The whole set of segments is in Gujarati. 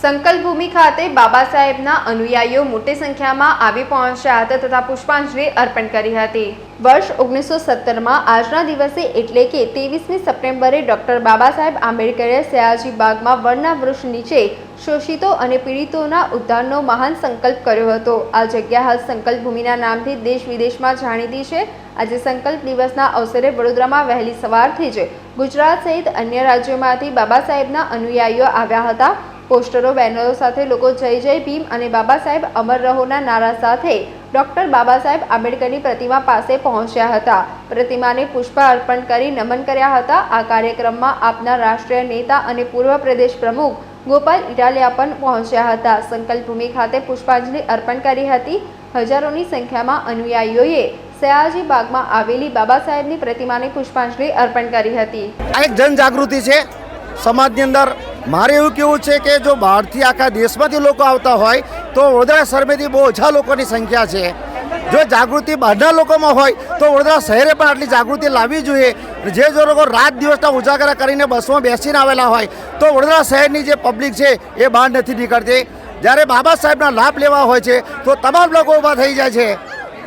સંકલ્પ ભૂમિ ખાતે બાબા સાહેબના અનુયાયીઓ મોટી સંખ્યામાં આવી પહોંચ્યા હતા તથા પુષ્પાંજલિ અર્પણ કરી હતી। વર્ષ 1970માં આજના દિવસે એટલે કે 23મી સપ્ટેમ્બરે ડોક્ટર બાબા સાહેબ આંબેડકરે સયાજી બાગમાં વડના વૃક્ષ નીચે શોષિતો અને પીડિતોના ઉદ્ધારનો મહાન સંકલ્પ કર્યો હતો। આ જગ્યા હાલ સંકલ્પ ભૂમિના નામથી દેશ વિદેશમાં જાણીતી છે। આજે સંકલ્પ દિવસના અવસરે વડોદરામાં વહેલી સવારથી જ ગુજરાત સહિત અન્ય રાજ્યોમાંથી બાબા સાહેબના અનુયાયીઓ આવ્યા હતા। પોસ્ટરો બેનરો સાથે લોકો જય જય ભીમ અને બાબા સાહેબ અમર રહોના નારા સાથે ડોક્ટર બાબા સાહેબ આંબેડકરની પ્રતિમા પાસે પહોંચ્યા હતા। પ્રતિમાને પુષ્પ અર્પણ કરી નમન કર્યા હતા। આ કાર્યક્રમમાં આપના રાષ્ટ્રીય નેતા અને પૂર્વ પ્રદેશ પ્રમુખ ગોપાલ ઇટાલિયા પણ પહોંચ્યા હતા। સંકલ્પ ભૂમિ ખાતે પુષ્પાંજલિ અર્પણ કરી હતી। હજારોની સંખ્યામાં અનુયાયીઓએ સયાજી બાગમાં આવેલી બાબા સાહેબની પ્રતિમાને પુષ્પાંજલિ અર્પણ કરી હતી। આ એક જનજાગૃતિ છે સમાજની અંદર। મારે એવું કહેવું છે કે જો બહારથી આખા દેશમાંથી લોકો આવતા હોય તો વડોદરા શહેરમાંથી બહુ ઓછા લોકોની સંખ્યા છે। જો જાગૃતિ બહારના લોકોમાં હોય તો વડોદરા શહેરે પણ આટલી જાગૃતિ લાવવી જોઈએ। જે લોકો રાત દિવસના ઉજાગરા કરીને બસમાં બેસીને આવેલા હોય તો વડોદરા શહેરની જે પબ્લિક છે એ બહાર નથી નીકળતી। જ્યારે બાબા સાહેબના લાભ લેવા હોય છે તો તમામ લોકો ઊભા થઈ જાય છે।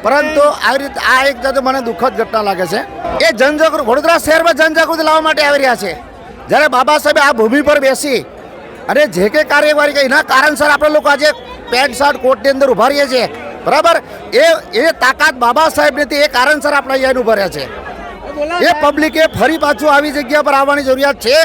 પરંતુ આવી રીતે આ એક જાતે મને દુઃખદ ઘટના લાગે છે। એ જનજાગૃતિ વડોદરા શહેરમાં જનજાગૃતિ લાવવા માટે આવી રહ્યા છે। જ્યારે બાબા સાહેબે આ ભૂમિ પર બેસી અને જે કંઈ કાર્યવાહી કરી એના કારણસર આપણે લોકો આજે પેન્ટ શર્ટ કોટની અંદર ઉભા રહીએ છીએ, બરાબર। એ તાકાત બાબા સાહેબ નથી, એ કારણસર આપણે અહીંયા ઉભા રહ્યા છે। એ પબ્લિકે ફરી પાછું આવી જગ્યા પર આવવાની જરૂરિયાત છે।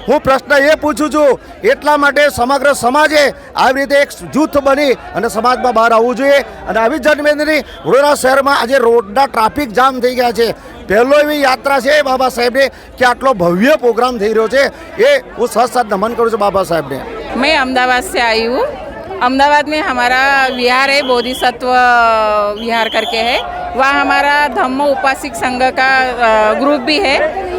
હું પ્રશ્ન એ પૂછું છું એટલા માટે સમગ્ર સમાજે આવી રીતે એક જૂથ બની અને સમાજમાં બહાર આવવું જોઈએ। અને આવી જનમેદની વડોદરા શહેરમાં આજે રોડના ટ્રાફિક જામ થઈ ગયા છે। પહેલો એવી યાત્રા છે बाबा साहेब ने कि आटलो भव्य प्रोग्राम થઈ રહ્યો છે। ये वो साथ साथ नमन करूँ છું बाबा साहेब ने। मैं अहमदाबाद से आई हूँ। अहमदाबाद में हमारा विहार है, बोधिसत्व विहार करके है। वहाँ हमारा धम्म उपासिक संघ का ग्रुप भी है।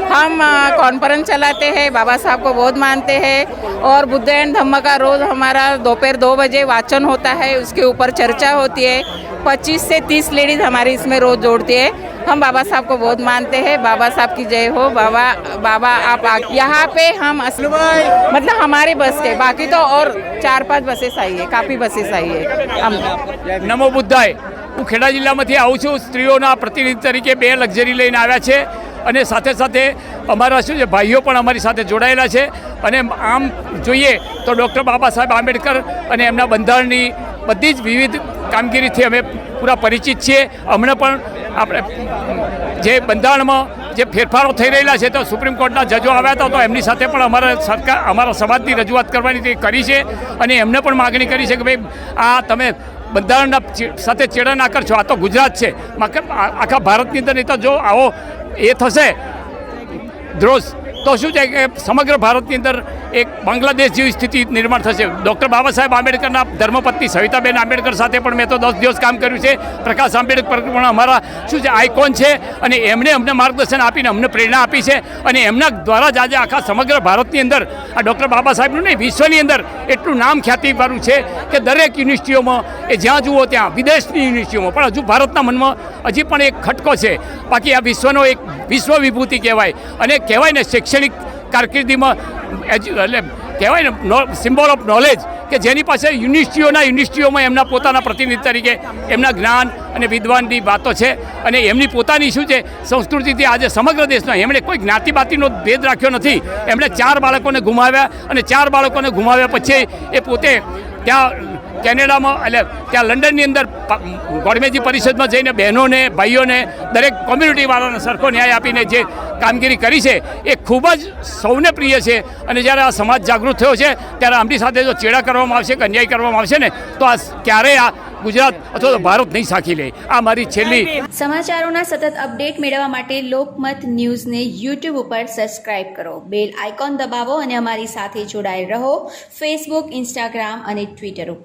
हम कॉन्फ्रेंस चलाते हैं, बाबा साहब को बहुत मानते हैं और बुद्ध एंड धम्म का रोज़ हमारा दोपहर 2 बजे वाचन होता है, उसके ऊपर चर्चा होती है। 25 से 30 लेडीज़ हमारी इसमें रोज़ जोड़ती है। हम बाबा साहब को बहुत मानते हैं। बाबा साहब की जय हो। बाबा आप यहाँ पे हम मतलब हमारे बस के, बाकी तो और 4-5 बसेस आई है, काफ़ी बसेस आई है। नमो बुद्धाय। હું ખેડા જિલ્લામાંથી આવું છું। સ્ત્રીઓના પ્રતિનિધિ તરીકે 2 લક્ઝરી લઈને આવ્યા છે અને સાથે સાથે અમારા શું છે ભાઈઓ પણ અમારી સાથે જોડાયેલા છે। અને આમ જોઈએ તો ડૉક્ટર બાબા સાહેબ આંબેડકર અને એમના બંધારણની બધી જ વિવિધ કામગીરીથી અમે પૂરા પરિચિત છીએ। હમણાં પણ આપણે જે બંધારણમાં જે ફેરફારો થઈ રહેલા છે તો સુપ્રીમ કોર્ટના જજો આવ્યા હતા તો એમની સાથે પણ અમારા સમાજની રજૂઆત કરવાની તે કરી છે અને એમને પણ માગણી કરી છે કે ભાઈ આ તમે બંધારણના સાથે ચેડા ના કરશો। આ તો ગુજરાત છે, આખા ભારતની અંદર નહીં તો જો આવો એ થશે દ્રોષ તો શું છે કે સમગ્ર ભારતની અંદર એક બાંગ્લાદેશ જેવી સ્થિતિ નિર્માણ થશે। ડૉક્ટર બાબા સાહેબ આંબેડકરના ધર્મપત્ની સવિતાબેન આંબેડકર સાથે પણ મેં તો 10 દિવસ કામ કર્યું છે। પ્રકાશ આંબેડકર પણ અમારા શું છે આઇકોન છે અને એમણે અમને માર્ગદર્શન આપીને અમને પ્રેરણા આપી છે અને એમના દ્વારા જ આજે આખા સમગ્ર ભારતની અંદર આ ડૉક્ટર બાબા સાહેબનું નહીં વિશ્વની અંદર એટલું નામ ખ્યાતિવાળું છે કે દરેક યુનિવર્સિટીઓમાં એ જ્યાં જુઓ ત્યાં વિદેશની યુનિવર્સિટીઓમાં પણ હજુ ભારતના મનમાં હજી પણ એક ખટકો છે। બાકી આ વિશ્વનો એક વિશ્વ વિભૂતિ કહેવાય અને કહેવાય ને શૈક્ષણિક કારકિર્દીમાં એટલે કહેવાય ને સિમ્બોલ ઓફ નોલેજ કે જેની પાસે યુનિવર્સિટીઓમાં એમના પોતાના પ્રતિનિધિ તરીકે એમના જ્ઞાન અને વિદ્વાનની વાતો છે અને એમની પોતાની શું છે સંસ્કૃતિથી આજે સમગ્ર દેશમાં એમણે કોઈ જ્ઞાતિબાતીનો ભેદ રાખ્યો નથી। એમણે 4 બાળકોને ગુમાવ્યા અને 4 બાળકોને ગુમાવ્યા પછી એ પોતે ત્યાં કેનેડામાં એટલે ત્યાં લંડનની અંદર ગોળમેજી પરિષદમાં જઈને બહેનોને ભાઈઓને દરેક કોમ્યુનિટીવાળાને સરખો ન્યાય આપીને જે કામગીરી કરી છે એ ખૂબ જ સૌને પ્રિય છે। અને જ્યારે આ સમાજ જાગૃત થયો છે ત્યારે આમની સાથે જો ચેડા કરવામાં આવશે કે અન્યાય કરવામાં આવશે ને તો આ ક્યારેય આ ગુજરાત અથવા તો ભારત નહીં સાખી લે। આ મારી છેલ્લી સમાચારોના સતત અપડેટ મેળવવા માટે લોકમત ન્યૂઝને યુટ્યુબ ઉપર સબસ્ક્રાઇબ કરો, બેલ આઇકોન દબાવો અને અમારી સાથે જોડાયેલ રહો ફેસબુક, ઇન્સ્ટાગ્રામ અને ટ્વિટર ઉપર।